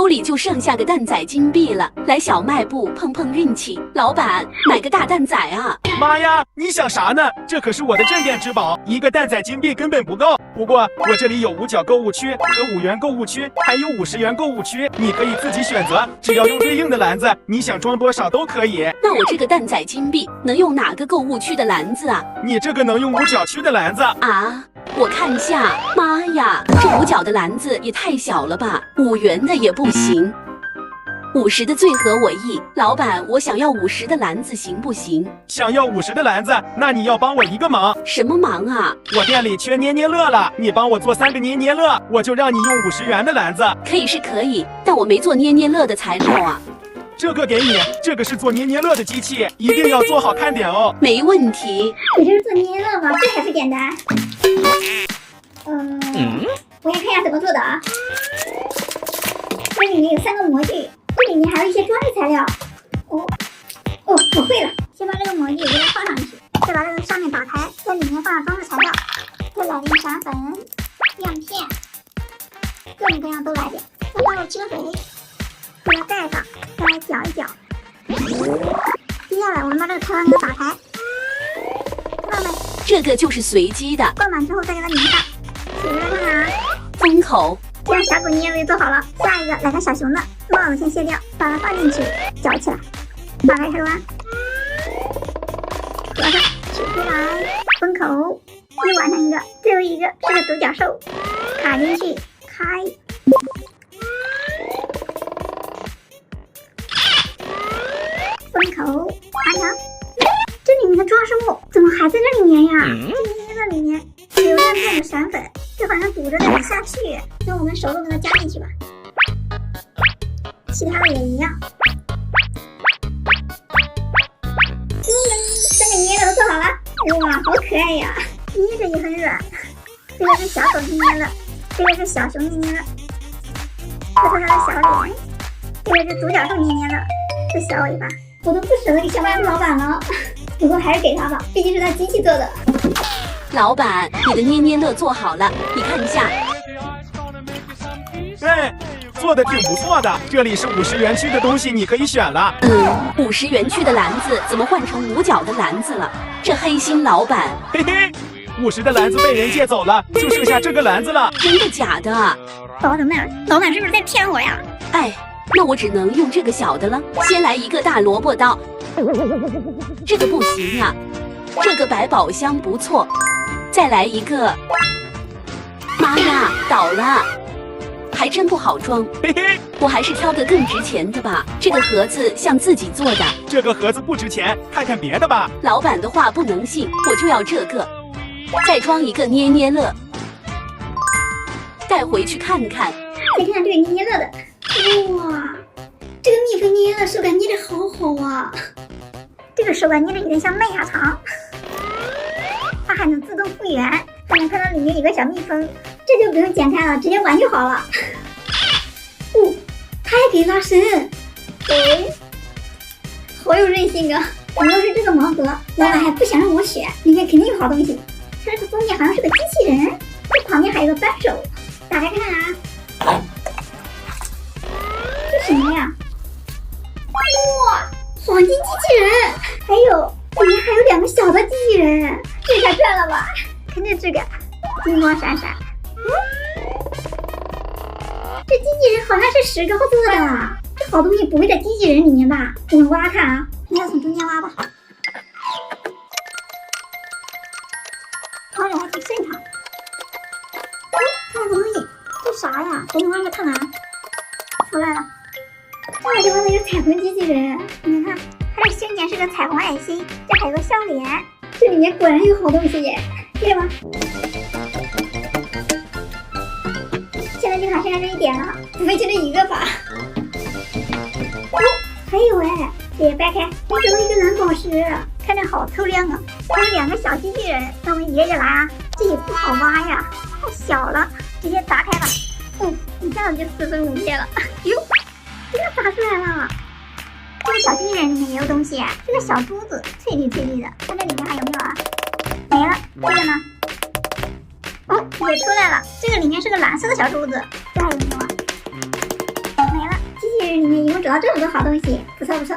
兜里就剩下个蛋仔金币了。来小卖部碰碰运气，老板买个大蛋仔啊！妈呀，你想啥呢？这可是我的镇店之宝，一个蛋仔金币根本不够。不过我这里有5角购物区和5元购物区，还有50元购物区，你可以自己选择，只要用对应的篮子，你想装多少都可以。那我这个蛋仔金币能用哪个购物区的篮子啊？你这个能用5角区的篮子啊？我看一下，妈呀，这5角的篮子也太小了吧，5元的也不行。50的最合我意，老板，我想要50的篮子行不行？想要50的篮子，那你要帮我一个忙。什么忙啊？我店里缺捏捏乐了，你帮我做3个捏捏乐，我就让你用50元的篮子。可以是可以，但我没做捏捏乐的材料啊。这个给你，这个是做捏捏乐的机器，一定要做好看点哦。没问题。你这是做捏捏乐吗？这还不简单？我先看一下怎么做的啊。这里面有3个模具。这里面还有一些装饰材料。我会了。先把这个模具给它放上去，再把这个上面打开，在里面放上装饰材料，再来点闪粉、亮片，各种各样都来点。再倒入清水，给它盖上，再来搅一搅。接下来我们把这个开关给它打开，看到没？这个就是随机的。灌满之后再给它拧上，取出来看看啊。封口。这样小狗捏子就做好了。下一个来个小熊的帽子，先卸掉，把它放进去，搅起来，打开开关，合上，取出来，封口，又完成一个，最后一个是个独角兽，卡进去，开，封口，完成。这里面的装饰物怎么还在这里面呀？这里面有亮片的闪粉，就好像堵着那里下去。那我们手动给它加进去吧。其他的也一样。3个捏的都做好了，哇，好可爱呀！捏着也很软。这个是小狗捏捏乐，这个是小熊捏捏乐，这是它的小脸，这个是独角兽捏捏乐，这小尾巴。我都不舍得给小卖部老板了，不过还是给他吧，毕竟是他机器做的。老板，你的捏捏乐做好了，你看一下。哎，做的挺不错的。这里是50元区的东西，你可以选了。50元区的篮子怎么换成5角的篮子了？这黑心老板！嘿嘿，50的篮子被人借走了，就剩下这个篮子了。真的假的？老板是不是在骗我呀？哎，那我只能用这个小的了。先来一个大萝卜刀，这个不行啊。这个百宝箱不错，再来一个。妈呀，倒了！还真不好装，嘿嘿，我还是挑个更值钱的吧。这个盒子像自己做的，这个盒子不值钱，看看别的吧。老板的话不能信，我就要这个。再装一个捏捏乐，带回去看看。再看看这个捏捏乐的，哇，这个蜜蜂捏捏乐手感捏的好好啊！这个手感捏的有点像麦芽糖，它还能自动复原，还能看到里面有个小蜜蜂，这就不用剪开了，直接玩就好了。它还可以拉伸，好有韧性啊！我要是这个盲盒，老板还不想让我选，里面肯定有好东西。它这个封面好像是个机器人，这旁边还有个扳手，打开看啊。这什么呀？哇，黄金机器人！还有里面还有2个小的机器人，这下赚了吧？看这个，金光闪闪。这机器人好像是石膏做的，这好东西不会在机器人里面吧？我们挖看啊，你要从中间挖吧。挖着还挺顺畅。看看这东西，这啥呀？给你挖着看看。出来了。这个地方有彩虹机器人，你看，它的胸前是个彩虹爱心，这还有个笑脸，这里面果然有好东西耶，记得吗？现在就还剩下这一点了，不会就这一个吧？还有哎，这也掰开，我找到一个蓝宝石，看着好透亮啊！还有2个小机器人，让我们爷爷来啊！这也不好挖呀，太小了，直接砸开吧。一下子就4分5裂了。哟，这个砸出来了。这个小机器人里面也有东西，这个小珠子脆粒脆粒的，看这里面还有没有啊？没了，这个呢？也出来了，这个里面是个蓝色的小珠子，这还有没有啊？没了。得到这么多好东西，不错不错。